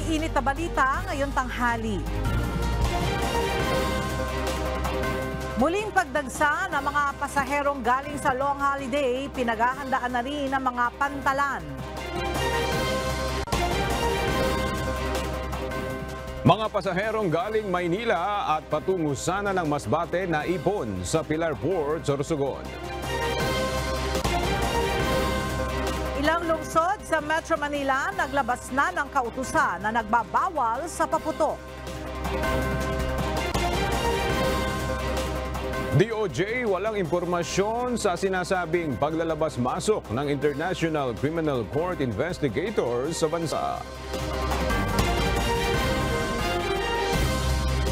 maiinit na balita ngayong tanghali. Muling pagdagsa ng mga pasaherong galing sa long holiday, pinaghahandaan na rin ang mga pantalan. Mga pasaherong galing Maynila at patungo sana ng Masbate na ipon sa Pilar Port, Sorsogon. Ilang lungsod sa Metro Manila naglabas na ng kautusan na nagbabawal sa paputok. DOJ walang impormasyon sa sinasabing paglalabas-masok ng International Criminal Court investigators sa bansa.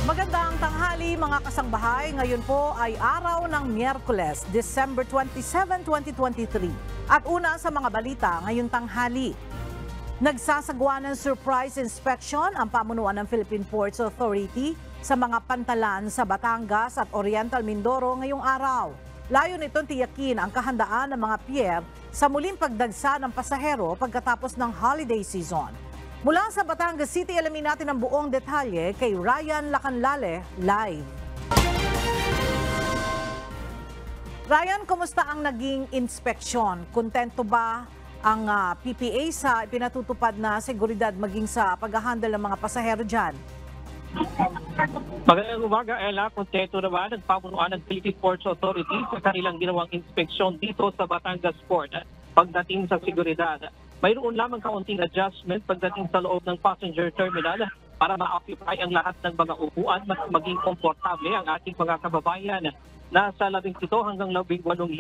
Magandang tanghali mga kasangbahay. Ngayon po ay araw ng Miyerkules, December 27, 2023. At una sa mga balita ngayong tanghali. Nagsasagawa ng surprise inspection ang pamunuan ng Philippine Ports Authority sa mga pantalan sa Batangas at Oriental Mindoro ngayong araw. Layo nitong tiyakin ang kahandaan ng mga pier sa muling pagdagsa ng pasahero pagkatapos ng holiday season. Mula sa Batangas City, alamin natin ang buong detalye kay Ryan Lacanlale live. Ryan, kumusta ang naging inspeksyon? Kontento ba ang PPA sa pinatutupad na seguridad maging sa pag-handle ng mga pasahero dyan? Magandang umaga, Ella. Kontento naman ang pamunuan ng Philippine Ports Authority sa kanilang ginawang inspeksyon dito sa Batangas Port pagdating sa seguridad. Mayroon lamang kaunting adjustment pagdating sa loob ng passenger terminal para ma-occupy ang lahat ng mga upuan at maging komportable ang ating mga kababayan. Nasa 17 hanggang 18,000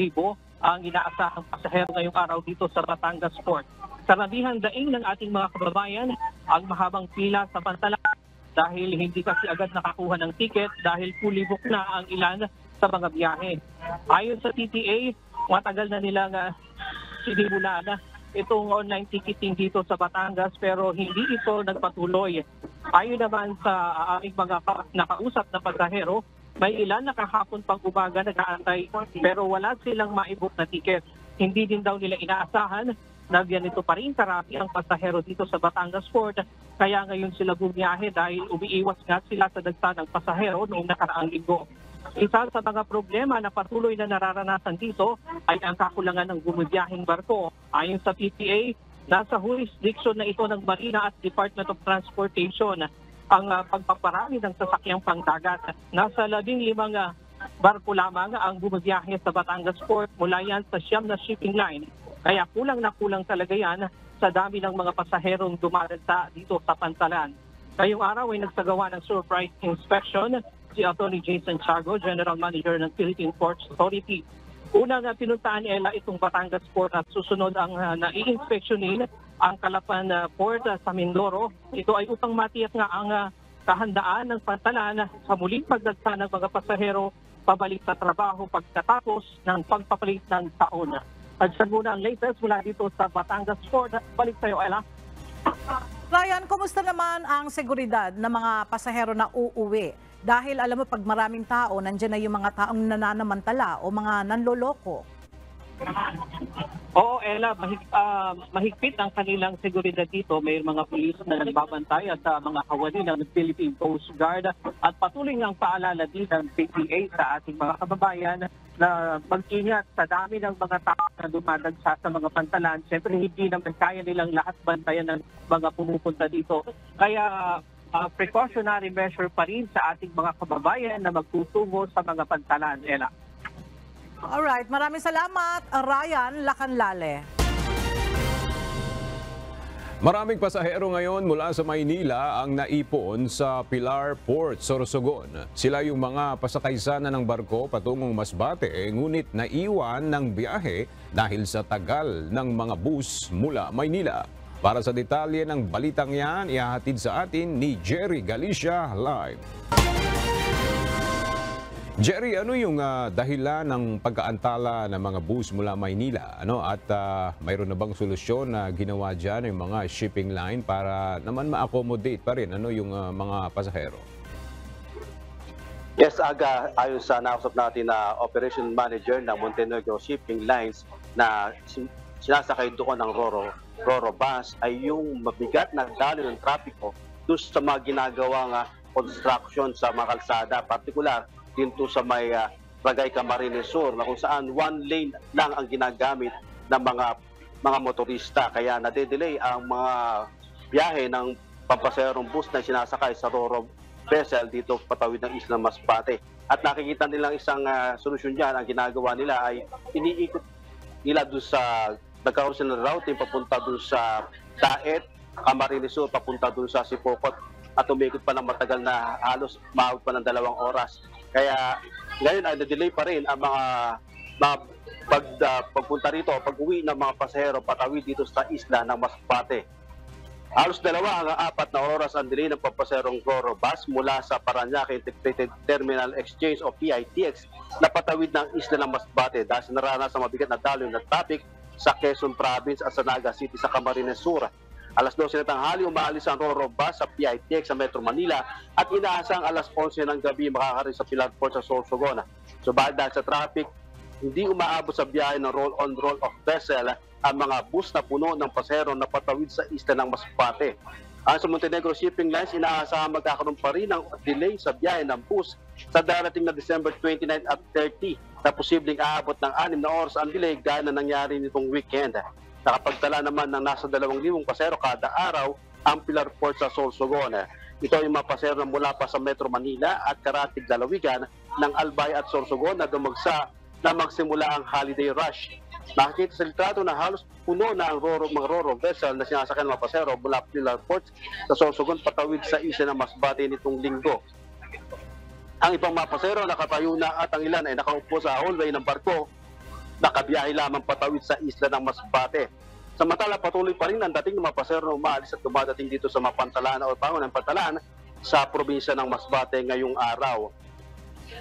ang inaasahang pasahero ngayong araw dito sa Batangas Port. Karamihan daing ng ating mga kababayan ang mahabang pila sa pantalan dahil hindi kasi agad nakakuha ng ticket dahil fully booked na ang ilan sa mga biyahe. Ayon sa TTA, matagal na nilang sinimulan itong online ticketing dito sa Batangas pero hindi ito nagpatuloy. Ayon naman sa aming mga nakausap na pasahero, may ilan na kahapon pang umaga nag-aantay pero wala silang maibuk na ticket. Hindi din daw nila inaasahan na ganito pa rin karami ang pasahero dito sa Batangas Port. Kaya ngayon sila bumiyahe dahil umiiwas nga sila sa dagsa ng pasahero noong nakaraang linggo. Isa sa mga problema na patuloy na nararanasan dito ay ang kakulangan ng bumibiyaheng barko. Ayon sa PPA, nasa jurisdiction na ito ng Marina at Department of Transportation ang pagpaparami ng sasakyang pangdagat. Nasa 15 barko lamang ang bumibiyahe sa Batangas Port mula yan sa siyam na shipping line. Kaya kulang na kulang talaga yan sa dami ng mga pasaherong dumadagsa dito sa pantalan. Ngayong araw ay nagsagawa ng surprise inspection si Atty. Jason Tiago, General Manager ng Philippine Ports Authority. Unang pinuntahan nila itong Batangas Port at susunod ang nai-inspeksyonin ang Calapan Port sa Mindoro. Ito ay upang matiyak nga ang kahandaan ng pantalan sa muling pagdagsa ng mga pasahero pabalik sa trabaho pagkatapos ng pagpapalit ng taon. At siya muna ang latest mula dito sa Batangas Port. Balik sa'yo, Ella. Ryan, kumusta naman ang seguridad ng mga pasahero na uuwi? Dahil alam mo, pag maraming tao, nandiyan na yung mga taong nananamantala o mga nanloloko. Oo, Ella, mahigpit ang kanilang seguridad dito. May mga pulis na nagbabantay at mga kawani ng Philippine Coast Guard at patuloy ng paalala din ng PPA sa ating mga kababayan na mag-ingat sa dami ng mga tao na dumadagsa sa mga pantalan. Siyempre, hindi naman kaya nilang lahat bantayan ng mga pumupunta dito. Kaya precautionary measure pa rin sa ating mga kababayan na magtutungo sa mga pantalan, Ella. Alright, maraming salamat, Ryan Lacanlale. Maraming pasahero ngayon mula sa Maynila ang naipon sa Pilar Port, Sorsogon. Sila yung mga pasakay sana ng barko patungong Masbate, ngunit naiwan ng biyahe dahil sa tagal ng mga bus mula Maynila. Para sa detalye ng balitang yan, ihahatid sa atin ni Jerry Galicia live. Jerry, ano yung dahilan ng pagkaantala ng mga bus mula Maynila? At mayroon na bang solusyon na ginawa dyan yung mga shipping line para naman ma-accommodate pa rin yung mga pasahero? Yes, Aga, ayon sa nausap natin na Operation Manager ng Montenegro Shipping Lines na sinasakay doon ng Roro, Roro bus ay yung mabigat na daloy ng trapiko doon sa mga ginagawang construction sa mga kalsada, partikular dito sa may Barangay Camarines Sur na kung saan one lane lang ang ginagamit ng mga motorista, kaya nade-delay ang mga biyahe ng pampaserong bus na sinasakay sa Roro vessel dito patawid ng Isla Masbate. At nakikita nilang isang solusyon dyan, ang ginagawa nila ay iniikot nila doon sa nagkaroon sila ng routing papunta doon sa Daet, Camarines Sur, papunta doon sa Sipocot at umikot pa ng matagal na halos maabot pa ng 2 oras. Kaya ngayon ay na-delay pa rin ang mga pagpunta rito, pag-uwi ng mga pasahero patawid dito sa isla ng Masbate. Halos 2 hanggang 4 na oras ang delay ng pampaserong Roro bus mula sa Parañaque Integrated Terminal Exchange o PITX na patawid ng isla ng Masbate dahil sa naranasan mabigat na daloy ng traffic sa Quezon Province at sa Naga City sa Camarines Sur. Alas 12 na tanghali umaalis ang Roro bus sa PITX sa Metro Manila at inaasang alas 11 ng gabi makakarin sa Pilar Port sa Sorsogon. So dahil sa traffic, hindi umaabot sa biyahe ng roll-on roll-off vessel ang mga bus na puno ng pasahero na patawid sa isla ng Masbate. Ang sa Montenegro Shipping Lines, inaasahan magkakaroon pa rin ng delay sa biyahe ng bus sa darating na December 29 at 30 na posibleng aabot ng 6 na oras ang delay gaya na nangyari nitong weekend. Nakapagtala naman ng nasa 2,000 pasahero kada araw ang Pilar Port sa Sorsogon. Ito ay mga pasahero na mula pa sa Metro Manila at karatig lalawigan ng Albay at Sorsogon na dumagsa na magsimula ang holiday rush. Nakikita sa litrato na halos puno na ang mga Roro vessel na sinasakyan ng mga pasahero mula Pilar Port sa Sorsogon patawid sa isla ng Masbate nitong linggo. Ang ibang mga pasahero nakatayo na at ang ilan ay nakaupo sa hallway ng barko, nakabiyahe lamang patawid sa isla ng Masbate. Samantala patuloy pa rin ang dating ng mga pasahero na umaalis at dumadating dito sa Mapantalan o Pangunan Pantalan sa probinsya ng Masbate ngayong araw.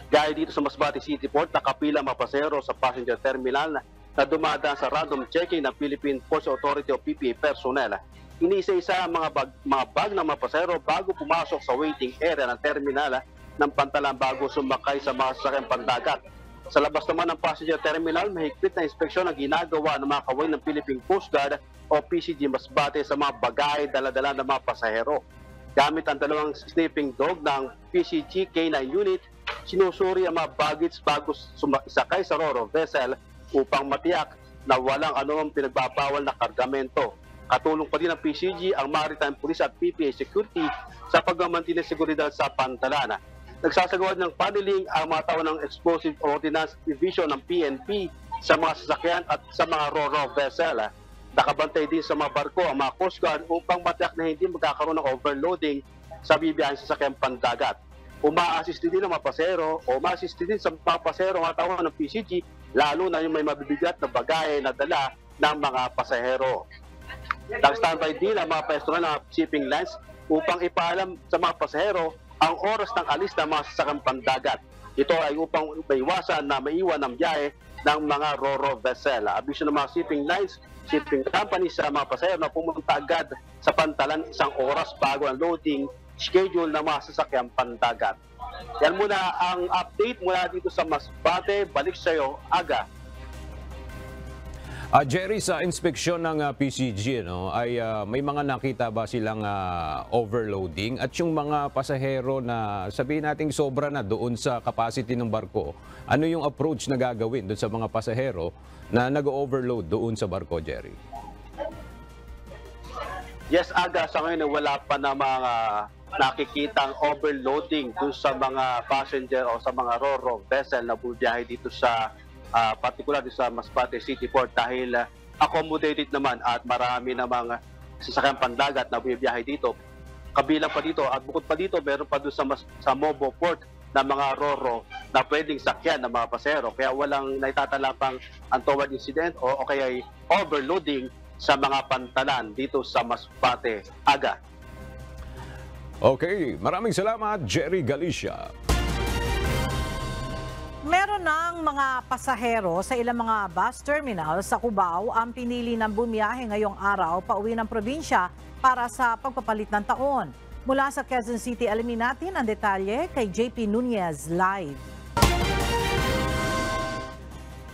Gaya dito sa Masbate City Port, nakapila mga pasahero sa passenger terminal na dumadaan sa random checking ng Philippine Ports Authority o PPA personnel. Inisa-isa ang mga bag ng mga pasahero bago pumasok sa waiting area ng terminal ng Pantalan bago sumakay sa mga sasakyang pandagat. Sa labas naman ng passenger terminal, mahigpit na inspeksyon ang ginagawa ng mga kaway ng Philippine Coast Guard o PCG Masbate sa mga bagahe dala-dala ng mga pasahero. Gamit ang 2 sniffing dog ng PCG K9 unit, sinusuri ang mga baggage bago sumakay sa Roro vessel upang matiyak na walang anumang pinagbabawal na kargamento. Katulong pa din ng PCG, ang Maritime Police at PPA Security sa pagmamantin ng seguridad sa Pantalan. Nagsasagawa ng paneling ang mga tao ng Explosive Ordnance Division ng PNP sa mga sasakyan at sa mga Roro vessel. Nakabantay din sa mga barko ang mga Coast Guard upang matiyak na hindi magkakaroon ng overloading sa bibiyaheng sasakyang pandagat. Uma-assist din ng mga pasahero o ma-assist din sa mga pasahero ang tao ng PCG, lalo na yung may mabibigat na bagahe na dala ng mga pasahero. Nag-standby din ang mga personal ng shipping lines upang ipaalam sa mga pasahero ang oras ng alis ng mga sasakyang pandagat. Ito ay upang maiwasan na maiwan ang biyahe ng mga Roro vessel. Abisyo ng mga shipping lines, shipping companies sa mga pasahero na pumunta agad sa Pantalan 1 oras bago ang loading schedule ng mga sasakyang pandagat. Yan muna ang update mula dito sa Masbate. Balik sa iyo, Aga. Jerry, sa inspeksyon ng PCG, ay may mga nakita ba silang overloading at yung mga pasahero na sabihin nating sobra na doon sa capacity ng barko, ano yung approach na gagawin doon sa mga pasahero na nag-overload doon sa barko, Jerry? Yes, Aga, sa ngayon wala pa na mga nakikitang overloading doon sa mga passenger o sa mga Roro vessel na bubiyahe dito sa particular sa Masbate City Port dahil accommodated naman at marami namang sasakyang pandagat na bumibiyahe dito. Kabilang pa dito at bukod pa dito, meron pa doon sa Mobo Port na mga Roro na pwedeng sakyan ng mga pasahero. Kaya walang naitatalapang untoward incident o kaya ay overloading sa mga pantalan dito sa Masbate. Aga. Okay, maraming salamat, Jerry Galicia. Meron ng mga pasahero sa ilang mga bus terminal sa Cubao ang pinili ng bumiyahe ngayong araw pauwi ng probinsya para sa pagpapalit ng taon. Mula sa Quezon City, alamin natin ang detalye kay JP Nunez live.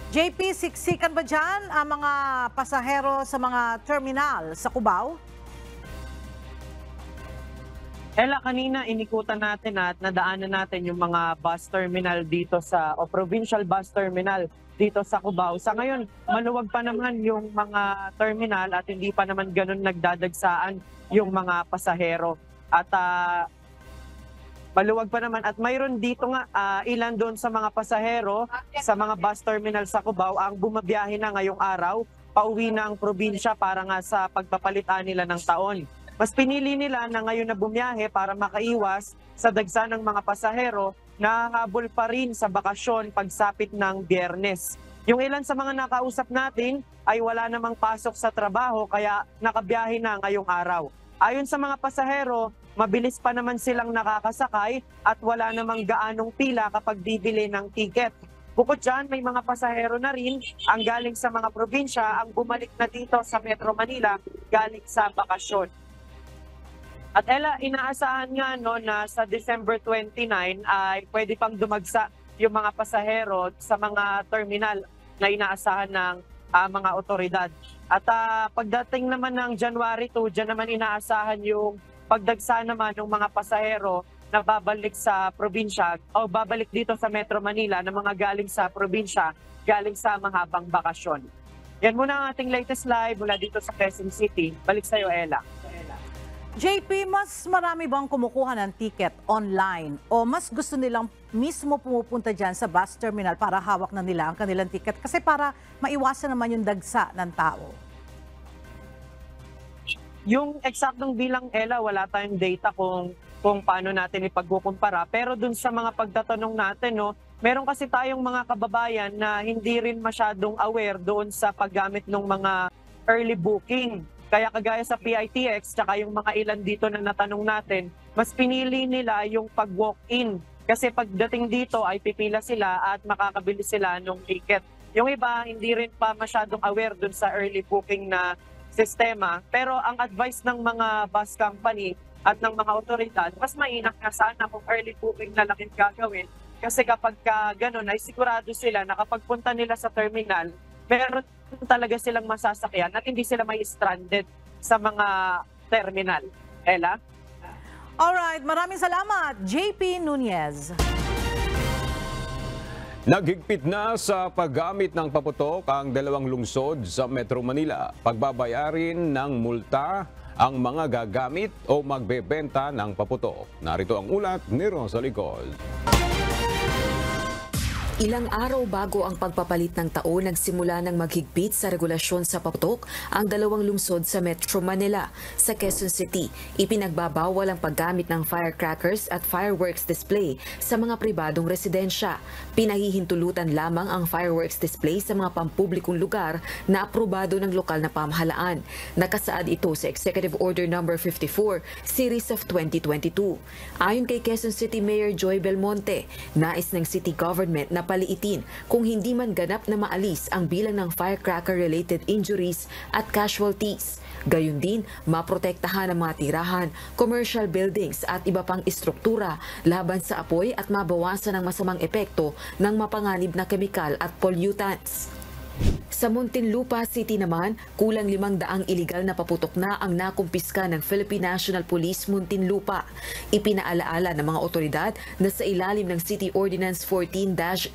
JP, siksikan ba dyan ang mga pasahero sa mga terminal sa Cubao? Ella, kanina inikutan natin at nadaanan natin yung mga bus terminal dito o provincial bus terminal dito sa Cubao. Sa ngayon, maluwag pa naman yung mga terminal at hindi pa naman ganun nagdadagsaan yung mga pasahero. At maluwag pa naman. At mayroon dito nga ilan doon sa mga pasahero sa mga bus terminal sa Cubao ang bumabiyahe na ngayong araw, pauwi ng probinsya para nga sa pagpapalitan nila ng taon. Mas pinili nila na ngayon na bumiyahe para makaiwas sa dagsa ng mga pasahero na habol pa rin sa bakasyon pagsapit ng Biyernes. Yung ilan sa mga nakausap natin ay wala namang pasok sa trabaho kaya nakabiyahe na ngayong araw. Ayon sa mga pasahero, mabilis pa naman silang nakakasakay at wala namang gaanong pila kapag bibili ng tiket. Bukod dyan, may mga pasahero na rin ang galing sa mga probinsya ang bumalik na dito sa Metro Manila galing sa bakasyon. At Ella, inaasahan nga na sa December 29 ay pwede pang dumagsa yung mga pasahero sa mga terminal na inaasahan ng mga otoridad. At pagdating naman ng January 2, dyan naman inaasahan yung pagdagsa naman ng mga pasahero na babalik sa probinsya o babalik dito sa Metro Manila na mga galing sa probinsya, galing sa mahabang bakasyon. Yan muna ang ating latest live mula dito sa Quezon City. Balik sa iyo, Ella. JP, mas marami bang kumukuha ng ticket online o mas gusto nilang mismo pumupunta dyan sa bus terminal para hawak na nila ang kanilang ticket kasi para maiwasan naman yung dagsa ng tao? Yung eksaktong bilang, Ella, wala tayong data kung paano natin ipagkukumpara. Pero dun sa mga pagtatanong natin, meron kasi tayong mga kababayan na hindi rin masyadong aware doon sa paggamit ng mga early booking. Kaya kagaya sa PITX, tsaka yung mga ilan dito na natanong natin, mas pinili nila yung pag-walk-in. Kasi pagdating dito ay pipila sila at makakabili sila ng ticket. Yung iba, hindi rin pa masyadong aware dun sa early booking na sistema. Pero ang advice ng mga bus company at ng mga otoridad, mas mainam na sana kung early booking na lang yung gagawin. Kasi kapag ganun ay sigurado sila na kapag punta nila sa terminal, meron talaga silang masasakyan at hindi sila may stranded sa mga terminal. Ella? Alright, maraming salamat, JP Nunez. Naghigpit na sa paggamit ng paputok ang dalawang lungsod sa Metro Manila. Pagbabayarin ng multa ang mga gagamit o magbebenta ng paputok. Narito ang ulat ni Rosa Licol. Ilang araw bago ang pagpapalit ng taon, nagsimula ng maghigpit sa regulasyon sa paputok ang dalawang lungsod sa Metro Manila. Sa Quezon City, ipinagbabawal ang paggamit ng firecrackers at fireworks display sa mga pribadong residensya. Pinahihintulutan lamang ang fireworks display sa mga pampublikong lugar na aprobado ng lokal na pamahalaan. Nakasaad ito sa Executive Order No. 54, Series of 2022. Ayon kay Quezon City Mayor Joy Belmonte, nais ng city government na paliitin kung hindi man ganap na maalis ang bilang ng firecracker-related injuries at casualties. Gayun din, maprotektahan ang mga tirahan, commercial buildings at iba pang istruktura laban sa apoy at mabawasan ang masamang epekto ng mapanganib na kemikal at pollutants. Sa Muntinlupa City naman, kulang 500 iligal na paputok na ang nakumpiska ng Philippine National Police Muntinlupa. Ipinaalaala ng mga otoridad na sa ilalim ng City Ordinance 14-092,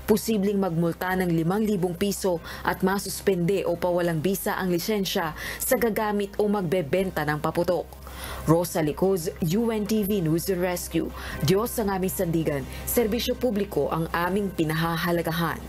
posibleng magmulta ng 5,000 piso at masuspende o pawalang bisa ang lisensya sa gagamit o magbebenta ng paputok. Rosa Licoz, UNTV News and Rescue. Diyos ang aming sandigan, serbisyo publiko ang aming pinahahalagahan.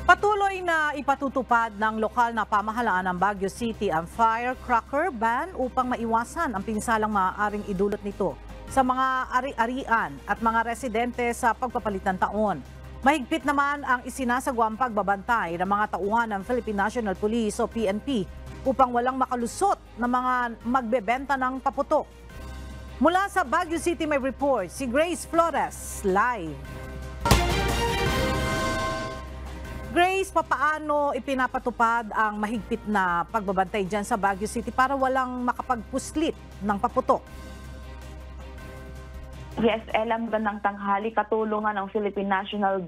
Patuloy na ipatutupad ng lokal na pamahalaan ng Baguio City ang firecracker ban upang maiwasan ang pinsalang maaaring idulot nito sa mga ari-arian at mga residente sa pagpapalit ng taon. Mahigpit naman ang isinasagawang pagbabantay ng mga tauhan ng Philippine National Police o PNP upang walang makalusot na mga magbebenta ng paputok. Mula sa Baguio City may report si Grace Flores live. Grace, papaano ipinapatupad ang mahigpit na pagbabantay dyan sa Baguio City para walang makapagpuslit ng paputok? Yes, magandang tanghali. Katulungan ng Philippine National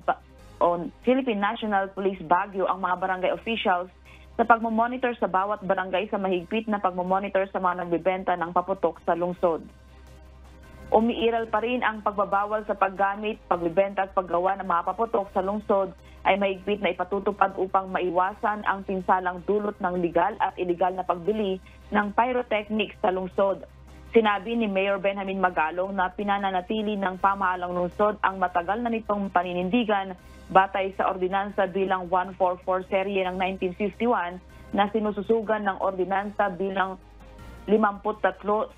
Police Baguio ang mga barangay officials sa pagmamonitor sa bawat barangay sa mahigpit na pagmamonitor sa mga nagbebenta ng paputok sa lungsod. Umiiral pa rin ang pagbabawal sa paggamit, pagbebenta at paggawa ng mga paputok sa lungsod ay mahigpit na ipatutupad upang maiwasan ang pinsalang dulot ng legal at illegal na pagbili ng pyrotechnics sa lungsod. Sinabi ni Mayor Benjamin Magalong na pinananatili ng pamahalang lungsod ang matagal na nitong paninindigan batay sa ordinansa bilang 144 serye ng 1951 na sinususugan ng ordinansa bilang 53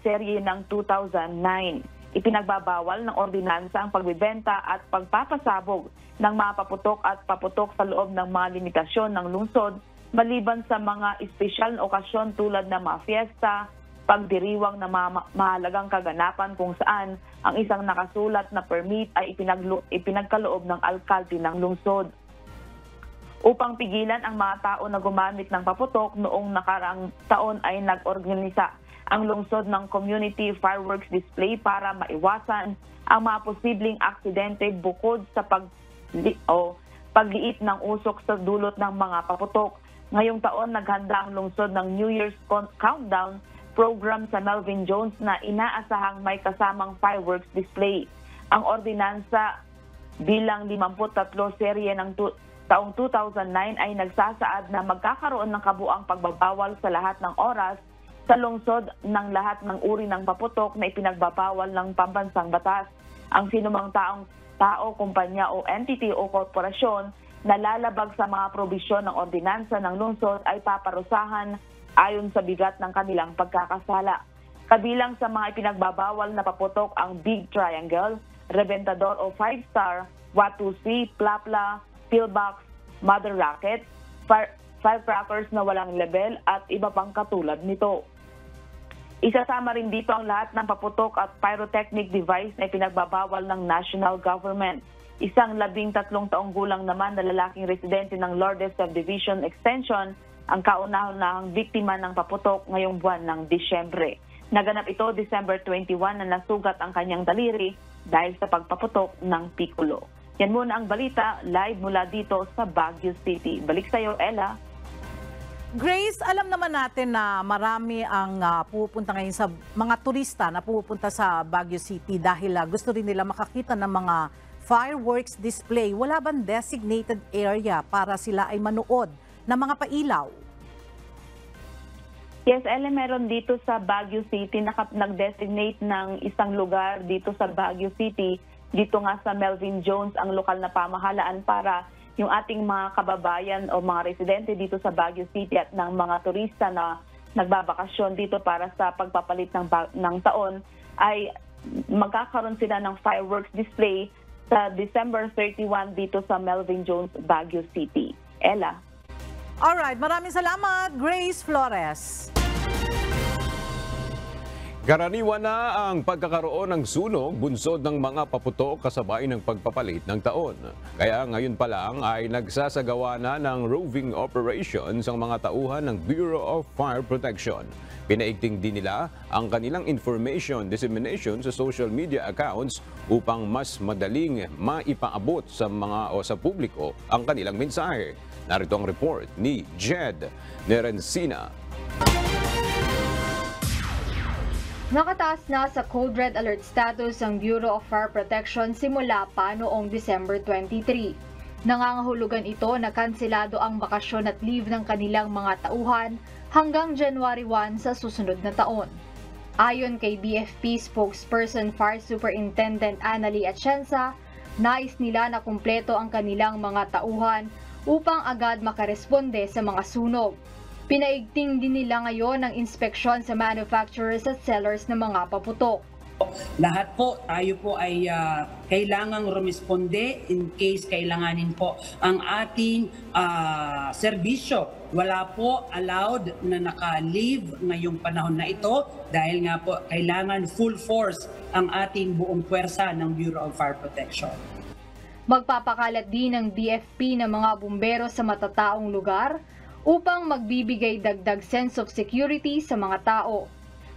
serye ng 2009. Ipinagbabawal ng ordinansa ang pagbebenta at pagpapasabog ng mga paputok at paputok sa loob ng mga limitasyon ng lungsod maliban sa mga espesyal na okasyon tulad ng mga fiesta, pagdiriwang ng mahalagang kaganapan kung saan ang isang nakasulat na permit ay ipinagkaloob ng alkalde ng lungsod. Upang pigilan ang mga tao na gumamit ng paputok, noong nakaraang taon ay nag-organisa ang lungsod ng community fireworks display para maiwasan ang mga posibleng aksidente bukod sa pagliit ng usok sa dulot ng mga paputok. Ngayong taon naghanda ang lungsod ng New Year's Countdown program sa Melvin Jones na inaasahang may kasamang fireworks display. Ang ordinansa bilang 53 serye ng taong 2009 ay nagsasaad na magkakaroon ng kabuang pagbabawal sa lahat ng oras sa lungsod ng lahat ng uri ng paputok na ipinagbabawal ng pambansang batas. Ang sinumang tao, kumpanya o entity o korporasyon na lalabag sa mga probisyon ng ordinansa ng lungsod ay paparusahan ayon sa bigat ng kanilang pagkakasala. Kabilang sa mga ipinagbabawal na paputok ang Big Triangle, Reventador o 5-Star, Watusi, Plapla, Pillbox, Mother Rocket, firecrackers na walang label at iba pang katulad nito. Isasama rin dito ang lahat ng paputok at pyrotechnic device na ipinagbabawal ng national government. Isang 13 taong gulang naman na lalaking residente ng Lourdes Subdivision Extension ang kauna-unahang biktima ng paputok ngayong buwan ng Disyembre. Naganap ito December 21 na nasugat ang kanyang daliri dahil sa pagpaputok ng pikulo. Yan muna ang balita live mula dito sa Baguio City. Balik sa iyo, Ella. Grace, alam naman natin na marami ang pupunta ngayon sa mga turista na pupunta sa Baguio City dahil gusto rin nila makakita ng mga fireworks display. Wala bang designated area para sila ay manood ng mga pailaw? Yes, meron dito sa Baguio City, nag-designate ng isang lugar dito sa Baguio City. Dito nga sa Melvin Jones ang lokal na pamahalaan para yung ating mga kababayan o mga residente dito sa Baguio City at ng mga turista na nagbabakasyon dito para sa pagpapalit ng taon ay magkakaroon sila ng fireworks display sa December 31 dito sa Melvin Jones, Baguio City. Ella. Alright, maraming salamat, Grace Flores. Karaniwan na ang pagkakaroon ng sunog bunsod ng mga paputok kasabay ng pagpapalit ng taon. Kaya ngayon pa lang ay nagsasagawa na ng roving operations ang mga tauhan ng Bureau of Fire Protection. Pinaigting din nila ang kanilang information dissemination sa social media accounts upang mas madaling maipaabot sa sa publiko ang kanilang mensahe. Narito ang report ni Jed Nerencina. Nakataas na sa Code Red Alert status ang Bureau of Fire Protection simula pa noong December 23. Nangangahulugan ito na kanselado ang bakasyon at leave ng kanilang mga tauhan hanggang January 1 sa susunod na taon. Ayon kay BFP spokesperson Fire Superintendent Annalie Atienza, nais nila na kumpleto ang kanilang mga tauhan upang agad makaresponde sa mga sunog. Pinaigting din nila ngayon ang inspeksyon sa manufacturers at sellers ng mga paputok. Lahat po, tayo po ay kailangang rumisponde in case kailanganin po ang ating serbisyo. Wala po allowed na naka-leave ngayong panahon na ito dahil nga po kailangan full force ang ating buong puwersa ng Bureau of Fire Protection. Magpapakalat din ng BFP ng mga bumbero sa matataong lugar upang magbibigay dagdag sense of security sa mga tao.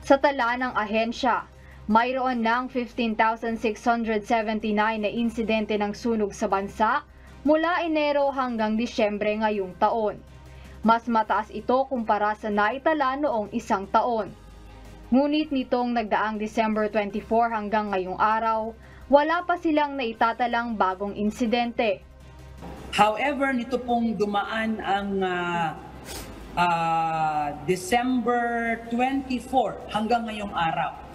Sa tala ng ahensya, Mayroon ng 15,679 na insidente ng sunog sa bansa mula Enero hanggang Disyembre ngayong taon. Mas mataas ito kumpara sa naitala noong isang taon. Ngunit nitong nagdaang December 24 hanggang ngayong araw, wala pa silang naitatalang bagong insidente. However, nito pong dumaan ang December 24 hanggang ngayong araw.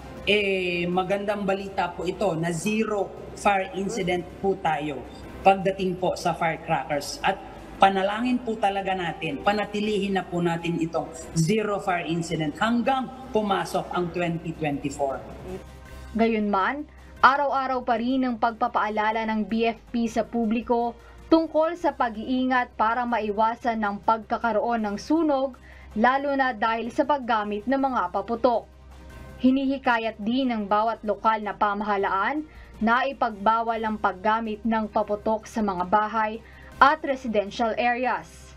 Magandang balita po ito na zero fire incident po tayo pagdating po sa firecrackers. At panalangin po talaga natin, panatilihin na po natin itong zero fire incident hanggang pumasok ang 2024. Gayunman, araw-araw pa rin ang pagpapaalala ng BFP sa publiko tungkol sa pag-iingat para maiwasan ng pagkakaroon ng sunog, lalo na dahil sa paggamit ng mga paputok. Hinihikayat din ng bawat lokal na pamahalaan na ipagbawal ang paggamit ng paputok sa mga bahay at residential areas.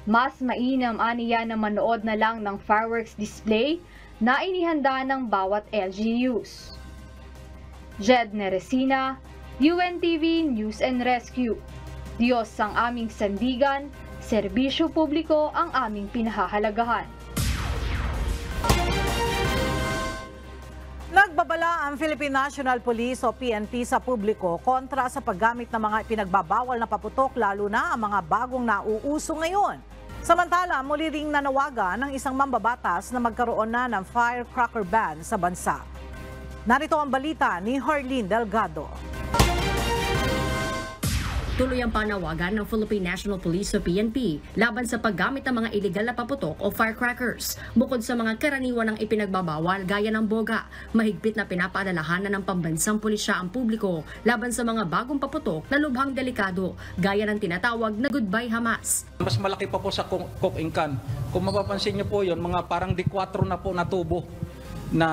Mas mainam aniya na manood na lang ng fireworks display na inihanda ng bawat LGUs. Jed Neresina, UNTV News and Rescue. Diyos ang aming sandigan, serbisyo publiko ang aming pinahahalagahan. Nagbabala ang Philippine National Police o PNP sa publiko kontra sa paggamit ng mga pinagbabawal na paputok, lalo na ang mga bagong nauuso ngayon. Samantala, muli ring nanawagan ng isang mambabatas na magkaroon na ng firecracker ban sa bansa. Narito ang balita ni Harleen Delgado. Tuloy ang panawagan ng Philippine National Police o PNP laban sa paggamit ng mga iligal na paputok o firecrackers. Bukod sa mga karaniwan ng ipinagbabawal gaya ng boga, mahigpit na pinapaalalahanan ng pambansang pulisya ang publiko laban sa mga bagong paputok na lubhang delikado gaya ng tinatawag na Goodbye Hamas. Mas malaki pa po sa coke and can. Kung mapapansin niyo po yun, mga parang D4 na po na tubo na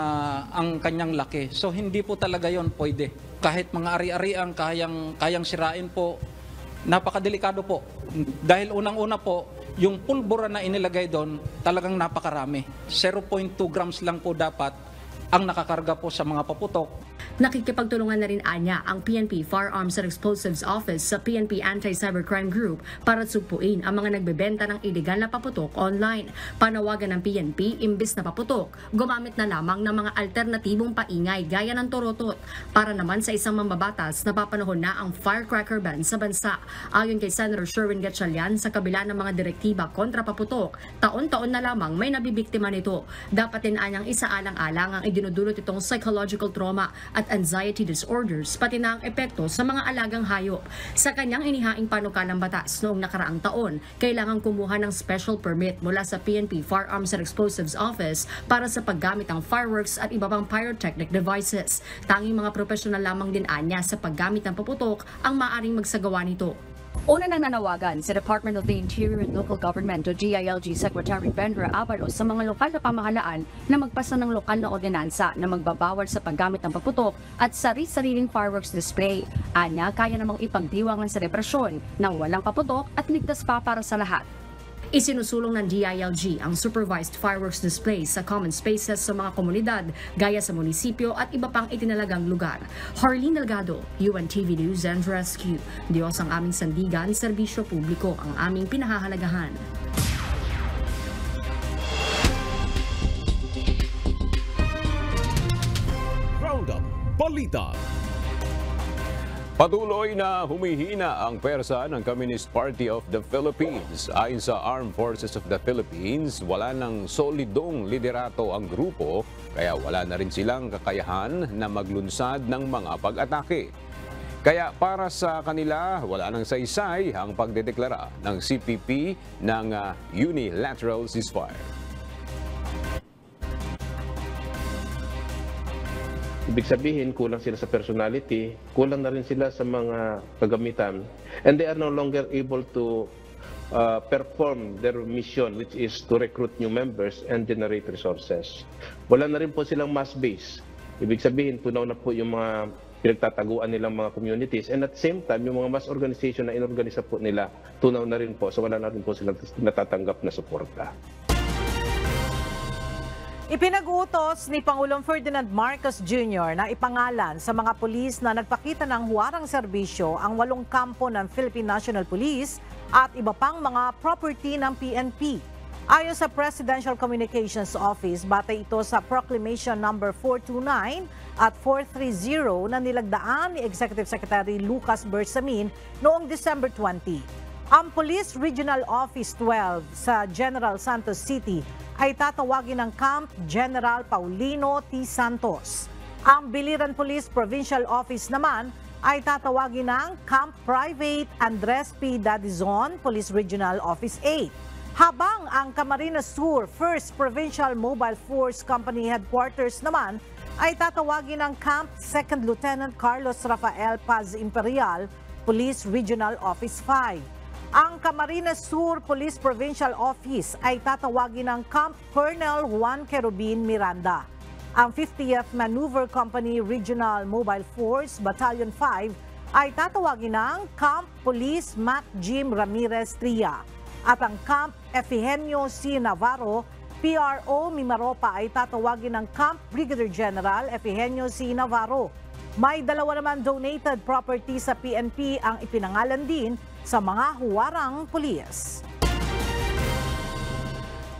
ang kanyang laki. So hindi po talaga yon pwede. Kahit mga ari-ariang kayang sirain po, napakadelikado po. Dahil unang-una po, yung pulbura na inilagay doon, talagang napakarami. 0.2 grams lang po dapat ang nakakarga po sa mga paputok. Nakikipagtulungan na rin anya ang PNP Firearms and Explosives Office sa PNP Anti-Cybercrime Group para sugpuin ang mga nagbebenta ng iligal na paputok online. Panawagan ng PNP, imbis na paputok, gumamit na lamang ng mga alternatibong paingay gaya ng torotot. Para naman sa isang mambabatas, napapanahon na ang firecracker ban sa bansa. Ayon kay Senator Sherwin Gatchalian, sa kabila ng mga direktiba kontra paputok, taon-taon na lamang may nabibiktima nito. Dapat din anyang isaalang-alang ang idinudulot itong psychological trauma at anxiety disorders, pati na ang epekto sa mga alagang hayop. Sa kanyang inihaing panukalang batas noong nakaraang taon, kailangan kumuha ng special permit mula sa PNP Firearms and Explosives Office para sa paggamit ng fireworks at iba pang pyrotechnic devices. Tanging mga profesional lamang din anya sa paggamit ng paputok ang maaaring magsagawa nito. Una nang nanawagan sa Department of the Interior and Local Government o DILG Secretary Benra Avalos sa mga lokal na pamahalaan na magpasa ng lokal na ordinansa na magbabawal sa paggamit ng paputok at sari-sariling fireworks display. Anya, kaya namang ipagdiwang ng selebrasyon ng walang paputok at ligtas pa para sa lahat. Isinusulong ng DILG ang supervised fireworks displays sa common spaces sa mga komunidad gaya sa munisipyo at iba pang itinalagang lugar. Harleen Delgado, UNTV News and Rescue. Diyos ang aming sandigan, serbisyo publiko ang aming pinahahalagahan. Roundup Balita. Patuloy na humihina ang pwersa ng Communist Party of the Philippines. Ayon sa Armed Forces of the Philippines, wala nang solidong liderato ang grupo, kaya wala na rin silang kakayahan na maglunsad ng mga pag-atake. Kaya para sa kanila, wala nang saysay ang pagdedeklara ng CPP ng unilateral ceasefire. Ibig sabihin, kulang sila sa personality, kulang na rin sila sa mga kagamitan, and they are no longer able to perform their mission, which is to recruit new members and generate resources. Wala na rin po silang mass base. Ibig sabihin, tunaw na po yung mga pinagtataguan nilang mga communities, and at the same time, yung mga mass organization na inorganisa po nila, tunaw na rin po, so wala na rin po silang natatanggap na suporta. Ipinag-utos ni Pangulong Ferdinand Marcos Jr. na ipangalan sa mga pulis na nagpakita ng huwarang serbisyo ang 8 kampo ng Philippine National Police at iba pang mga property ng PNP. Ayon sa Presidential Communications Office, batay ito sa Proclamation No. 429 at 430 na nilagdaan ni Executive Secretary Lucas Bersamin noong December 20. Ang Police Regional Office 12 sa General Santos City ay tatawagin ng Camp General Paulino T. Santos. Ang Biliran Police Provincial Office naman ay tatawagin ng Camp Private Andres P. Dadizon Police Regional Office 8. Habang ang Camarines Sur 1st Provincial Mobile Force Company Headquarters naman ay tatawagin ng Camp 2nd Lieutenant Carlos Rafael Paz Imperial Police Regional Office 5. Ang Camarines Sur Police Provincial Office ay tatawagin ng Camp Colonel Juan Querubin Miranda. Ang 50th Maneuver Company Regional Mobile Force Battalion 5 ay tatawagin ng Camp Police Mac Jim Ramirez Tria. At ang Camp Efigênio C. Navarro PRO Mimaropa ay tatawagin ng Camp Brigadier General Efigênio C. Navarro. May 2 naman donated property sa PNP ang ipinangalan din sa mga huwarang pulis.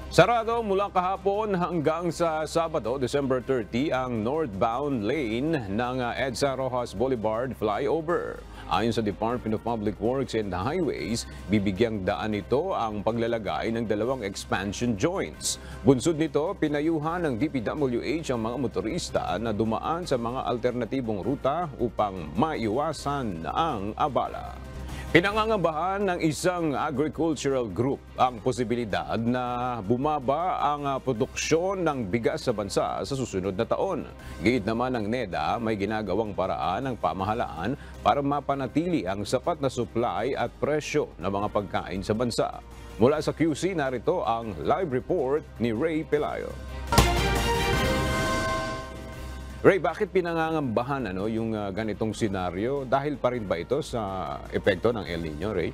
Sarado mula kahapon hanggang sa Sabado, December 30, ang northbound lane ng EDSA Rojas Boulevard flyover. Ayon sa Department of Public Works and Highways, bibigyang daan nito ang paglalagay ng 2 expansion joints. Bunsod nito, pinayuhan ng DPWH ang mga motorista na dumaan sa mga alternatibong ruta upang maiwasan ang abala. Pinangangambahan ng isang agricultural group ang posibilidad na bumaba ang produksyon ng bigas sa bansa sa susunod na taon. Giit naman ng NEDA, may ginagawang paraan ng pamahalaan para mapanatili ang sapat na supply at presyo ng mga pagkain sa bansa. Mula sa QC, narito ang live report ni Ray Pelayo. Ray, bakit pinangangambahan yung ganitong senaryo? Dahil pa rin ba ito sa epekto ng El Nino, Ray?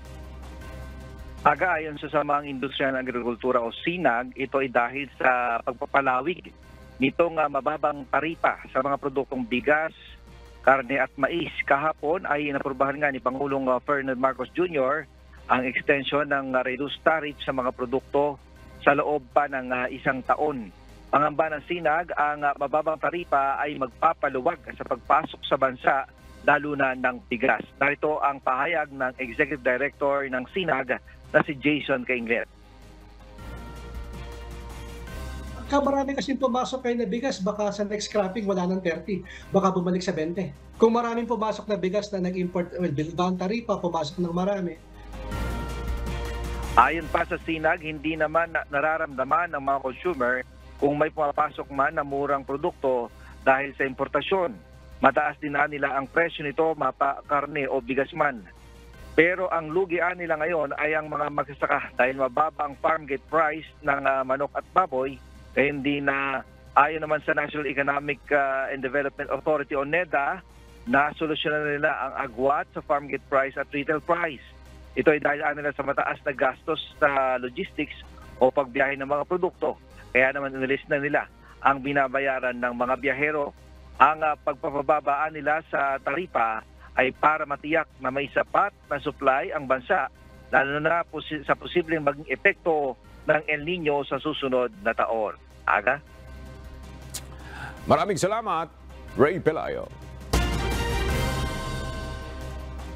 Ayon sa Samaang Industriya ng Agrikultura o SINAG, ito ay dahil sa pagpapalawig nitong mababang taripa sa mga produktong bigas, karne at mais. Kahapon ay naprubahan nga ni Pangulong Ferdinand Marcos Jr. ang extension ng reduced tariff sa mga produkto sa loob pa ng 1 taon. Pangamba ng SINAG, ang mababang taripa ay magpapaluwag sa pagpasok sa bansa, lalo na ng bigas. Narito ang pahayag ng Executive Director ng SINAG na si Jason Kainglet. Marami kasi pumasok kayo na bigas, baka sa next cropping wala ng 30, baka bumalik sa 20. Kung maraming pumasok na bigas na nag-import, bilbang taripa, pumasok ng marami. Ayon pa sa SINAG, hindi naman nararamdaman ng mga consumer kung may pumapasok man na murang produkto dahil sa importasyon. Mataas din na nila ang presyo nito, mapa, karne o bigas man. Pero ang lugian nila ngayon ay ang mga magsasaka dahil mababa ang farm gate price ng manok at baboy, kaya hindi na ayon naman sa National Economic and Development Authority o NEDA, na solusyonan nila ang agwat sa farm gate price at retail price. Ito ay dahil nila sa mataas na gastos sa logistics o pagbiyahe ng mga produkto. Kaya naman inilis na nila ang binabayaran ng mga biyahero. Ang pagpapababaan nila sa taripa ay para matiyak na may sapat na supply ang bansa, lalo na sa posibleng maging epekto ng El Nino sa susunod na taon. Aga? Maraming salamat, Ray Pelayo.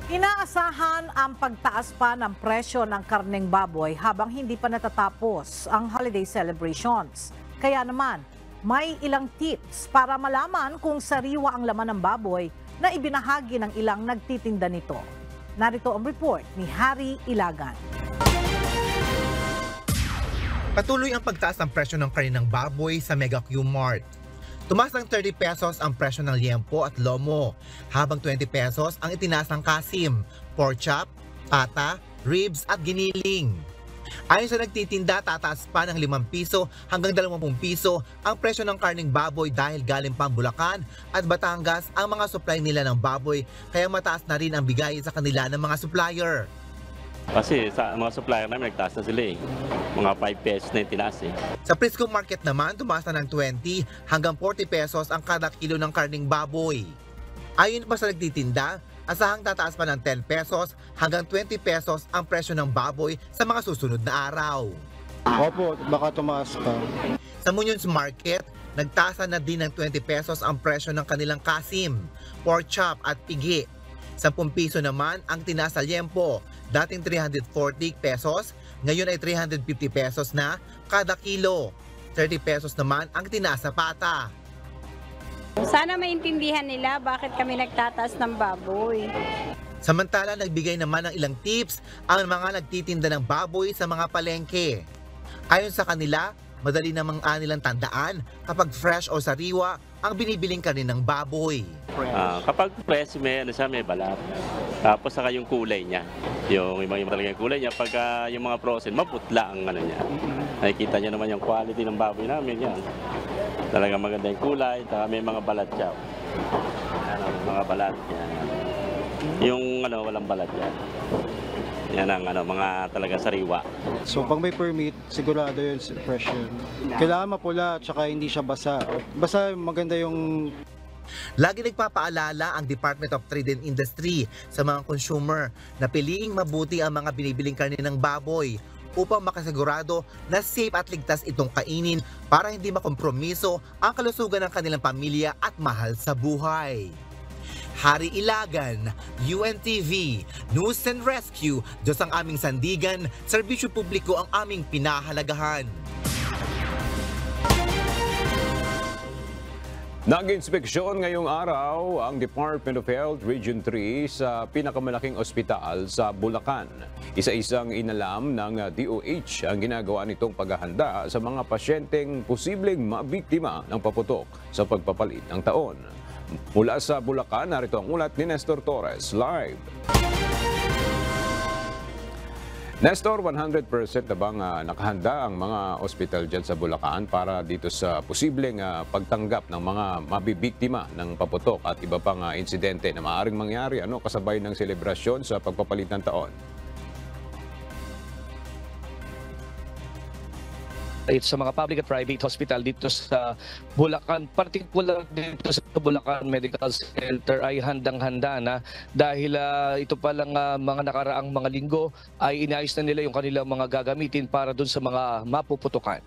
Inaasahan ang pagtaas pa ng presyo ng karneng baboy habang hindi pa natatapos ang holiday celebrations. Kaya naman, may ilang tips para malaman kung sariwa ang laman ng baboy na ibinahagi ng ilang nagtitinda nito. Narito ang report ni Harry Ilagan. Patuloy ang pagtaas ng presyo ng kaninang baboy sa Mega Q-Mart. Tumaas ng 30 pesos ang presyo ng liempo at lomo, habang 20 pesos ang itinaas ng kasim, pork chop, pata, ribs at giniling. Ayon sa nagtitinda, tataas pa ng 5 piso hanggang 20 piso ang presyo ng karning baboy dahil galing pang Bulacan at Batangas ang mga supply nila ng baboy, kaya mataas na rin ang bigay sa kanila ng mga supplier. Kasi sa mga supplier namin, nagtaas na sila eh. Mga 5 pesos na yung tinaas eh. Sa Prisco Market naman, tumaas na ng 20 hanggang 40 pesos ang kada kilo ng karning baboy. Ayon pa sa nagtitinda, asahang tataas pa ng 10 pesos hanggang 20 pesos ang presyo ng baboy sa mga susunod na araw. Opo, baka tumaas pa. Sa Muñoz Market, nagtaasa na din ng 20 pesos ang presyo ng kanilang kasim, pork chop at pigi. 10 piso naman ang tinaas sa liempo, dating 340 pesos, ngayon ay 350 pesos na kada kilo. 30 pesos naman ang tinaas sa pata. Sana maintindihan nila bakit kami nagtataas ng baboy. Samantala, nagbigay naman ng ilang tips ang mga nagtitinda ng baboy sa mga palengke. Ayon sa kanila, madali namang nilang tandaan kapag fresh o sariwa ang binibiling kanin ng baboy. Kapag fresh, may balat. Tapos saka yung kulay niya. Yung talaga yung kulay niya. Pagka yung mga frozen, maputla ang ano niya. Nakikita niyo naman yung quality ng baboy namin yan. Talaga maganda yung kulay, may mga balat siya. Mga balat yan. Yung walang balat yan. Yan ang mga talaga sariwa. So pag may permit, sigurado yun fresh yun. Kailangan mapula at saka hindi siya basa. Basta maganda yung... Lagi nagpapaalala ang Department of Trade and Industry sa mga consumer na piliing mabuti ang mga binibiling karne ng baboy upang makasigurado na safe at ligtas itong kainin para hindi makompromiso ang kalusugan ng kanilang pamilya at mahal sa buhay. Hari Ilagan, UNTV, News and Rescue, Diyos ang aming sandigan, serbisyo publiko ang aming pinahalagahan. Nag-inspeksyon ngayong araw ang Department of Health Region 3 sa pinakamalaking ospital sa Bulacan. Isa-isang inalam ng DOH ang ginagawa nitong paghahanda sa mga pasyenteng posibleng mabiktima ng paputok sa pagpapalit ng taon. Mula sa Bulacan, narito ang ulat ni Nestor Torres, live. Nestor, 100% na bang nakahanda ang mga ospital dyan sa Bulacan para dito sa posibleng pagtanggap ng mga mabibiktima ng paputok at iba pang insidente na maaaring mangyari kasabay ng selebrasyon sa pagpapalit ng taon? Sa mga public at private hospital dito sa Bulacan, particular dito sa Bulacan Medical Center ay handang-handa na dahil ito pa lang mga nakaraang mga linggo ay inayos na nila yung kanilang mga gagamitin para dun sa mga mapuputukan.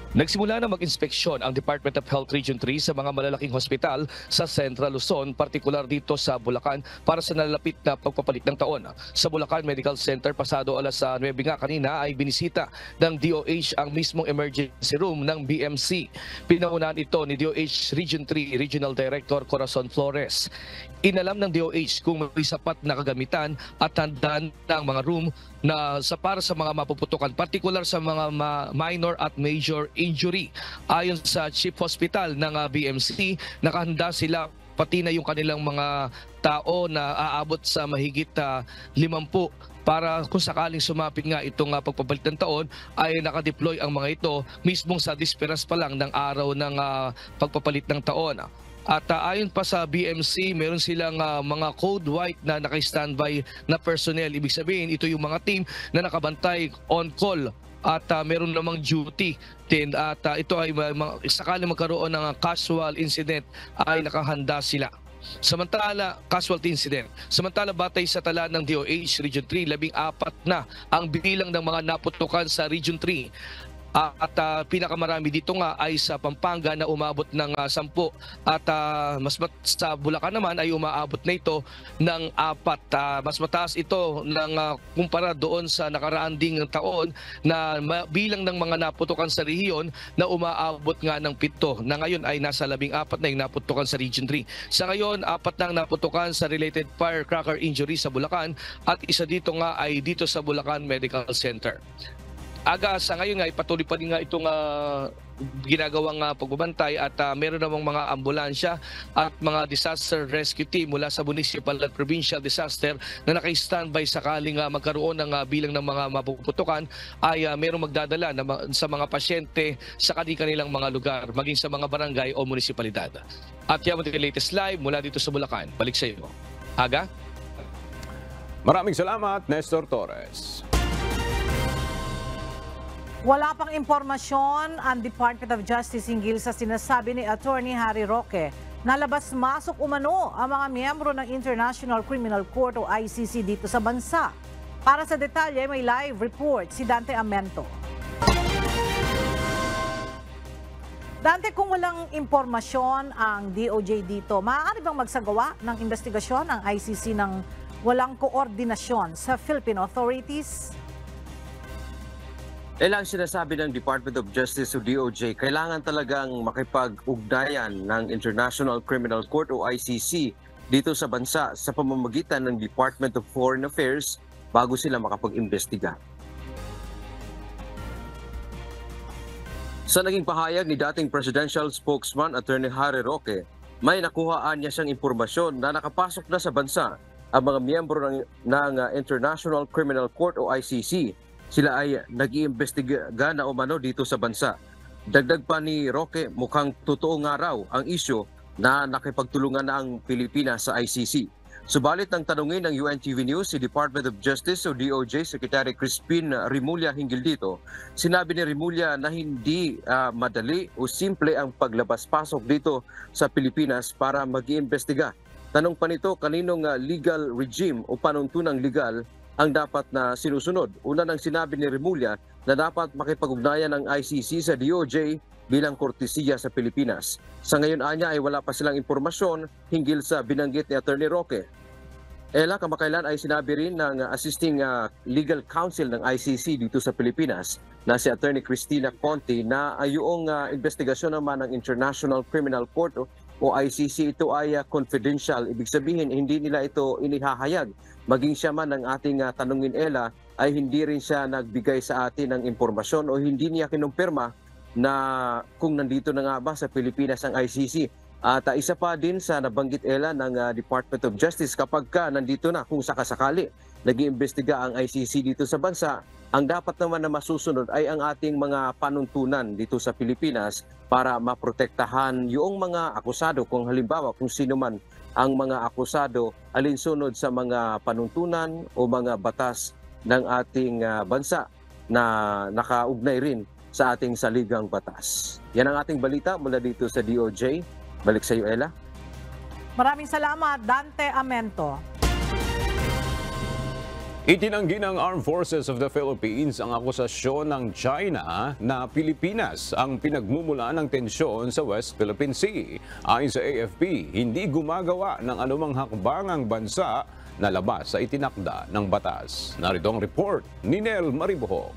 Nagsimula na mag-inspeksyon ang Department of Health Region 3 sa mga malalaking hospital sa Central Luzon, partikular dito sa Bulacan para sa nalalapit na pagpapalit ng taon. Sa Bulacan Medical Center, pasado alas 9 nga kanina ay binisita ng DOH ang mismong emergency room ng BMC. Pinangunahan ito ni DOH Region 3 Regional Director Corazon Flores. Inalam ng DOH kung may sapat na kagamitan at handaan ng mga room na para sa mga mapuputukan, partikular sa mga minor at major injury. Ayon sa Chief Hospital ng BMC, nakahanda sila pati na yung kanilang mga tao na aabot sa mahigit 50 para kung sakaling sumapit nga itong pagpapalit ng taon ay nakadeploy ang mga ito mismong sa disperas pa lang ng araw ng pagpapalit ng taon. At ayon pa sa BMC, meron silang mga code white na naka-standby na personnel. Ibig sabihin, ito yung mga team na nakabantay on call at meron namang duty din. At ito ay sakaling magkaroon ng casual incident ay nakahanda sila. Casualty incident. Samantala, batay sa tala ng DOH Region 3, 14 na ang bilang ng mga naputukan sa Region 3. At pinakamarami dito nga ay sa Pampanga na umabot ng 10 at sa Bulacan naman ay umaabot na ito ng 4. Mas mataas ito kumpara doon sa nakaraan ding taon na bilang ng mga naputukan sa rehiyon na umaabot nga ng 7 na ngayon ay nasa 14 na yung naputukan sa Region 3. Sa ngayon, 4 nang naputukan sa related firecracker injury sa Bulacan at isa dito nga ay dito sa Bulacan Medical Center. Sa ngayon nga, patuloy pa din nga itong ginagawang pagbabantay at meron namang mga ambulansya at mga disaster rescue team mula sa municipal at provincial disaster na naka-standby sakaling magkaroon ng bilang ng mga mapuputukan ay merong magdadala sa mga pasyente sa kanilang mga lugar, maging sa mga barangay o munisipalidad. At yan ang latest live mula dito sa Bulacan. Balik sa iyo. Aga? Maraming salamat, Nestor Torres. Wala pang impormasyon ang Department of Justice hinggil sa sinasabi ni Attorney Harry Roque na labas-masok umano ang mga miyembro ng International Criminal Court o ICC dito sa bansa. Para sa detalye, may live report si Dante Amento. Dante, kung walang impormasyon ang DOJ dito, maaari bang magsagawa ng investigasyon ang ICC ng walang koordinasyon sa Philippine authorities? Ang sinasabi ng Department of Justice o DOJ, kailangan talagang makipag-ugnayan ng International Criminal Court o ICC dito sa bansa sa pamamagitan ng Department of Foreign Affairs bago sila makapag-imbestiga. Sa naging pahayag ni dating Presidential Spokesman Attorney Harry Roque, may nakuhaan niya siyang impormasyon na nakapasok na sa bansa ang mga miyembro ng International Criminal Court o ICC. Sila ay nag-iimbestiga na umano dito sa bansa. Dagdag pa ni Roque, mukhang totoo nga raw ang isyu na nakipagtulungan na ang Pilipinas sa ICC. Subalit nang tanungin ng UNTV News si Department of Justice o DOJ Secretary Crispin Rimulya hinggil dito, sinabi ni Rimulya na hindi madali o simple ang paglabas-pasok dito sa Pilipinas para mag-iimbestiga. Tanong pa nito, kaninong legal regime o panuntunang legal ang dapat na sinusunod. Una nang sinabi ni Rimulya na dapat makipag-ugnayan ng ICC sa DOJ bilang kortesiya sa Pilipinas. Sa ngayon anya ay wala pa silang impormasyon hinggil sa binanggit ni Attorney Roque. Kamakailan ay sinabi rin ng assisting legal counsel ng ICC dito sa Pilipinas na si Attorney Cristina Conti na yung investigasyon naman ng International Criminal Court o ICC ito ay confidential. Ibig sabihin hindi nila ito inihahayag. Maging siya man ng ating tanungin ay hindi rin siya nagbigay sa atin ng impormasyon o hindi niya kinumpirma na kung nandito na nga ba sa Pilipinas ang ICC. At isa pa din sa nabanggit ng Department of Justice, kapag ka nandito na kung sakasakali nag-iimbestiga ang ICC dito sa bansa, ang dapat naman na masusunod ay ang ating mga panuntunan dito sa Pilipinas para maprotektahan yung mga akusado, kung halimbawa kung sino man ang mga akusado alinsunod sa mga panuntunan o mga batas ng ating bansa na nakaugnay rin sa ating saligang batas. Yan ang ating balita mula dito sa DOJ. Balik sa iyo, Ella. Maraming salamat, Dante Amento. Itinanggi ng Armed Forces of the Philippines ang akusasyon ng China na Pilipinas ang pinagmumulan ng tensyon sa West Philippine Sea. Ayon sa AFP, hindi gumagawa ng anumang hakbang ang bansa na labas sa itinakda ng batas. Narito ang report ni Nel Mariboho.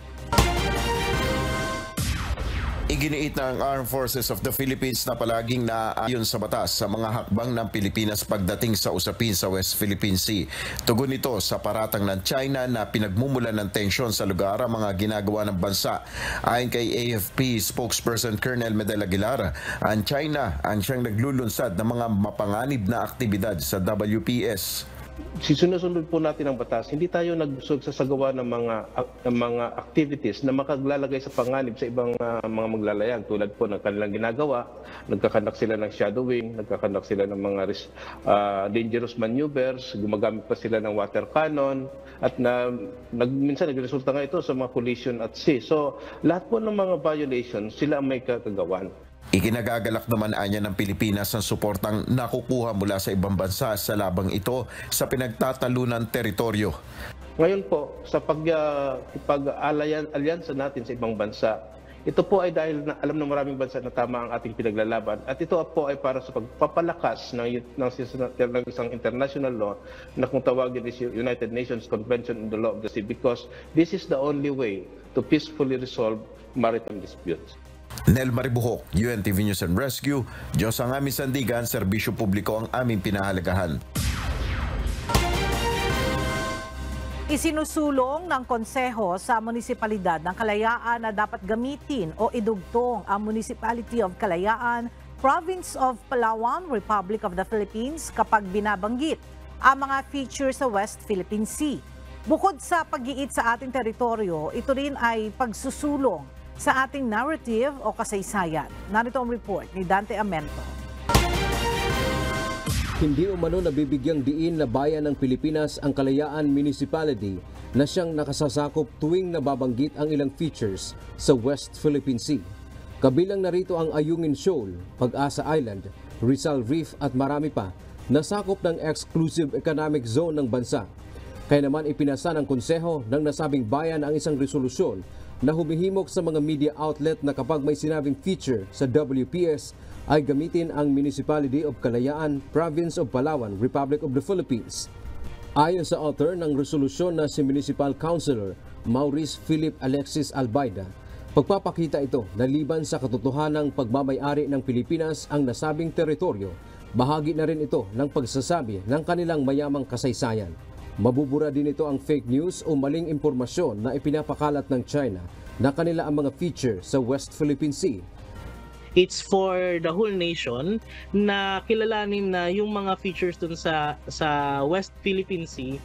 Iginiit ng Armed Forces of the Philippines na palaging naaayon sa batas sa mga hakbang ng Pilipinas pagdating sa usapin sa West Philippine Sea. Tugon nito sa paratang ng China na pinagmumulan ng tensyon sa lugar ang mga ginagawa ng bansa. Ayon kay AFP spokesperson Colonel Medel Aguilar, ang China ang siyang naglulunsad ng mga mapanganib na aktibidad sa WPS. Sinusunod po natin ang batas. Hindi tayo nagsasagawa ng mga activities na makaglalagay sa panganib sa ibang mga maglalayag. Tulad po ng kanilang ginagawa, nagkakandak sila ng shadowing, nagkakandak sila ng mga dangerous maneuvers, gumagamit pa sila ng water cannon, at minsan nagresulta nga ito sa mga collision at sea. So lahat po ng mga violations, sila ang may kagagawan. Ikinagagalak naman anya ng Pilipinas ang suportang nakukuha mula sa ibang bansa sa labang ito sa pinagtatalunan teritoryo. Ngayon po, sa pag-alyansa natin sa ibang bansa, ito po ay dahil alam ng maraming bansa na tama ang ating pinaglalaban. At ito po ay para sa pagpapalakas ng isang international law na kung tawagin is United Nations Convention on the Law of the Sea, because this is the only way to peacefully resolve maritime disputes. Nel Maribuhok, UNTV News and Rescue. Diyos ang aming sandigan, serbisyo publiko ang aming pinahalagahan. Isinusulong ng konseho sa munisipalidad ng Kalayaan na dapat gamitin o idugtong ang Municipality of Kalayaan, Province of Palawan, Republic of the Philippines kapag binabanggit ang mga features sa West Philippine Sea. Bukod sa pag-iit sa ating teritoryo, ito rin ay pagsusulong sa ating narrative o kasaysayan. Narito ang report ni Dante Amento. Hindi umano nabibigyang diin na bayan ng Pilipinas ang Kalayaan Municipality na siyang nakasasakop tuwing nababanggit ang ilang features sa West Philippine Sea. Kabilang narito ang Ayungin Shoal, Pag-asa Island, Rizal Reef at marami pa na sakop ng Exclusive Economic Zone ng bansa. Kaya naman ipinasa ng konseho ng nasabing bayan ang isang resolusyon na humihimok sa mga media outlet na kapag may sinabing feature sa WPS ay gamitin ang Municipality of Kalayaan, Province of Palawan, Republic of the Philippines. Ayon sa author ng resolusyon na si Municipal Councilor Maurice Philip Alexis Albaida, pagpapakita ito na liban sa katotohanang pagmamay-ari ng Pilipinas ang nasabing teritoryo, bahagi na rin ito ng pagsasabi ng kanilang mayamang kasaysayan. Mabubura din ito ang fake news o maling impormasyon na ipinapakalat ng China na kanila ang mga feature sa West Philippine Sea. It's for the whole nation na kilalanin na yung mga features dun sa West Philippine Sea,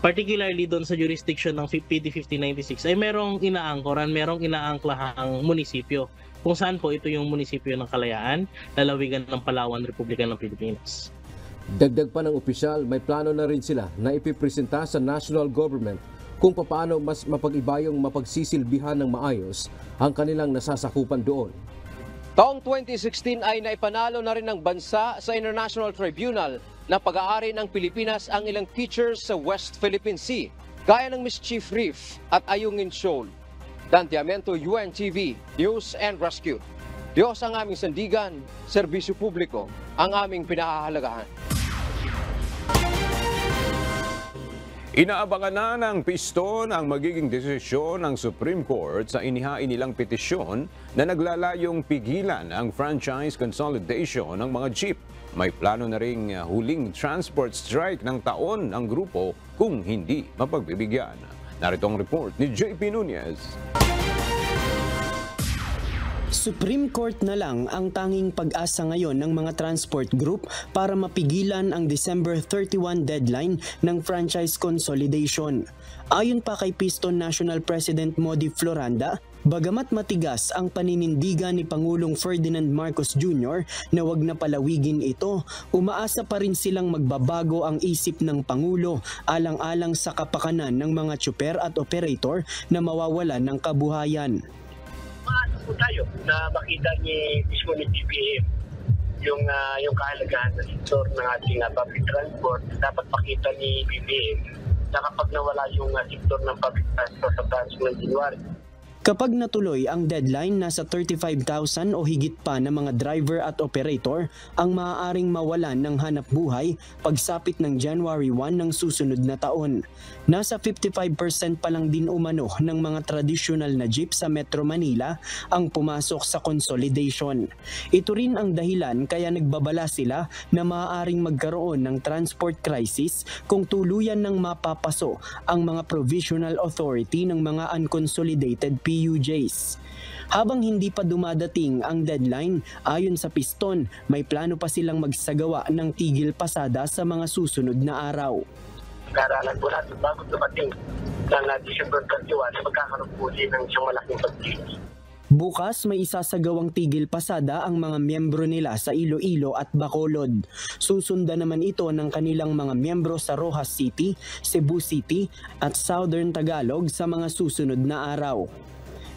particularly doon sa jurisdiction ng PD 5096 ay merong inaangkoran, merong inaangklahang munisipyo. Kung saan po ito yung munisipyo ng Kalayaan, lalawigan ng Palawan, Republika ng Pilipinas. Dagdag pa ng opisyal, may plano na rin sila na ipipresenta sa national government kung paano mas mapag-ibayong mapagsisilbihan ng maayos ang kanilang nasasakupan doon. Taong 2016 ay naipanalo na rin ng bansa sa International Tribunal na pag-aari ng Pilipinas ang ilang features sa West Philippine Sea, gaya ng Mischief Reef at Ayungin Shoal. Dantiamento, UNTV, News and Rescue. Diyos ang aming sandigan, serbisyo publiko ang aming pinahahalagahan. Inaabangan na ng piston ang magiging desisyon ng Supreme Court sa inihain nilang petisyon na naglalayong pigilan ang franchise consolidation ng mga jeep. May plano na ring huling transport strike ng taon ang grupo kung hindi mapagbibigyan. Narito ang report ni JP Nunez. Supreme Court na lang ang tanging pag-asa ngayon ng mga transport group para mapigilan ang December 31 deadline ng franchise consolidation. Ayon pa kay Piston National President Modi Floranda, bagamat matigas ang paninindigan ni Pangulong Ferdinand Marcos Jr. na wag na palawigin ito, umaasa pa rin silang magbabago ang isip ng Pangulo alang-alang sa kapakanan ng mga tsuper at operator na mawawalan ng kabuhayan. Maano po tayo na makita mismo ni BBM yung kahalagahan ng sektor ng ating public transport. Dapat makita ni BBM na kapag nawala yung sektor ng public transport sa branch ng January. Kapag natuloy ang deadline, nasa 35,000 o higit pa na mga driver at operator ang maaaring mawalan ng hanap buhay pagsapit ng January 1 ng susunod na taon. Nasa 55% pa lang din umano ng mga traditional na jeep sa Metro Manila ang pumasok sa consolidation. Ito rin ang dahilan kaya nagbabala sila na maaaring magkaroon ng transport crisis kung tuluyan ng mapapaso ang mga provisional authority ng mga unconsolidated PUJs. Habang hindi pa dumadating ang deadline, ayon sa Piston, may plano pa silang magsagawa ng tigil pasada sa mga susunod na araw. Karalan po natin bago dumating ng December 31 na magkakaroon po din ng isang malaking pagtigil. Bukas may isasagawang tigil pasada ang mga miyembro nila sa Iloilo at Bacolod. Susundan naman ito ng kanilang mga miyembro sa Rojas City, Cebu City at Southern Tagalog sa mga susunod na araw.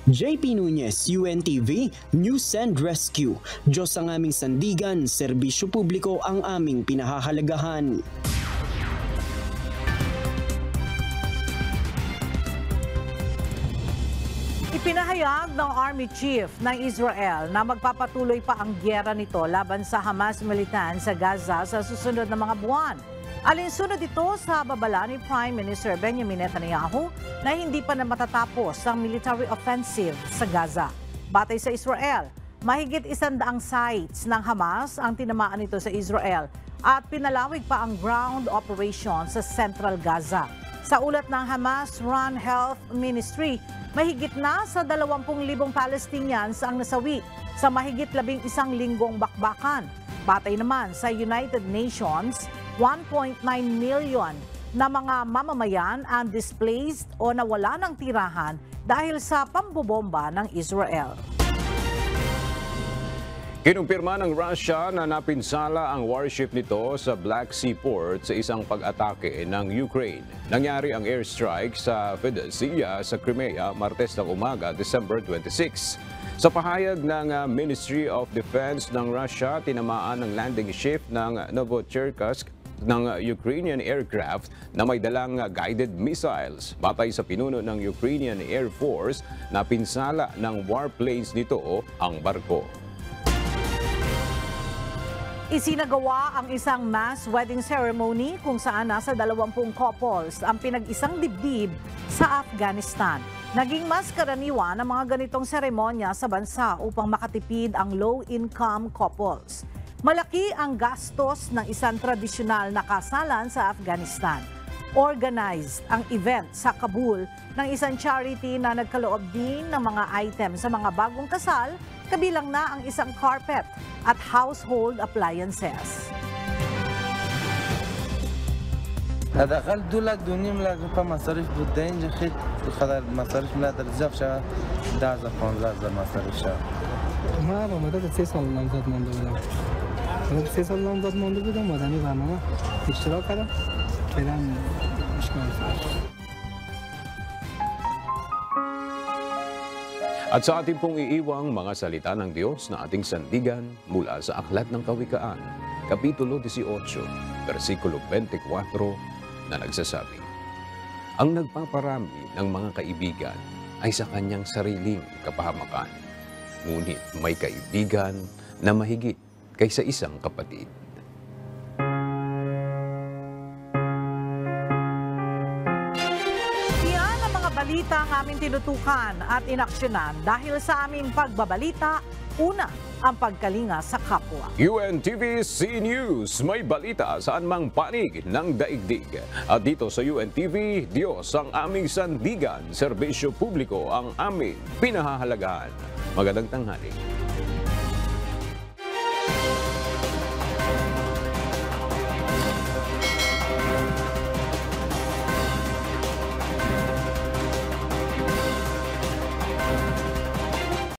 JP Nunez, UNTV, News and Rescue. Diyos ang aming sandigan, serbisyo publiko ang aming pinahahalagahan. Ipinahayag ng Army Chief ng Israel na magpapatuloy pa ang gyera nito laban sa Hamas militant sa Gaza sa susunod na mga buwan. Alinsunod ito sa babala ni Prime Minister Benjamin Netanyahu na hindi pa na matatapos ang military offensive sa Gaza. Batay sa Israel, mahigit 100 sites ng Hamas ang tinamaan nito sa Israel at pinalawig pa ang ground operation sa Central Gaza. Sa ulat ng Hamas-run Health Ministry, mahigit na sa 20,000 Palestinians ang nasawi sa mahigit 11 linggong bakbakan. Batay naman sa United Nations, 1.9 million na mga mamamayan ang displaced o nawala ng tirahan dahil sa pambobomba ng Israel. Kinumpirma ng Russia na napinsala ang warship nito sa Black Sea port sa isang pag-atake ng Ukraine. Nangyari ang airstrike sa Fedossia sa Crimea Martes ng umaga, December 26. Sa pahayag ng Ministry of Defense ng Russia, tinamaan ang landing ship ng Novocherkassk ng Ukrainian aircraft na may dalang guided missiles. Batay sa pinuno ng Ukrainian Air Force, napinsala ng warplanes nito ang barko. Isinagawa ang isang mass wedding ceremony kung saan nasa 20 couples ang pinag-isang dibdib sa Afghanistan. Naging mas karaniwan ang mga ganitong seremonya sa bansa upang makatipid ang low-income couples. Malaki ang gastos ng isang tradisyonal na kasalan sa Afghanistan. Organized ang event sa Kabul ng isang charity na nagkaloob din ng mga items sa mga bagong kasal, kabilang na ang isang carpet at household appliances. حداقل دولت دونیم لازم پا مصارف بوده اینجا خیلی خدر مصارف نداره زیاد شد 10,000-15,000 مصارف شد ما با مدت 3 سال نامزد مانده بودم مدت 3 سال نامزد مانده بودم مدنی برنامه اشتراک کردم فعلا اشکال At sa ating pong iiwang mga salita ng Diyos na ating sandigan mula sa Aklat ng Kawikaan, Kapitulo 18, versikulo 24 na nagsasabi, ang nagpaparami ng mga kaibigan ay sa kanyang sariling kapahamakan, ngunit may kaibigan na mahigit kaysa isang kapatid. Balita ang aming tinutukan at inaksyonan dahil sa aming pagbabalita, una, ang pagkalinga sa kapwa. UNTV C News, may balita saan mang panig ng daigdig. At dito sa UNTV, Diyos ang aming sandigan, serbisyo publiko ang aming pinahahalagahan. Magandang tanghali.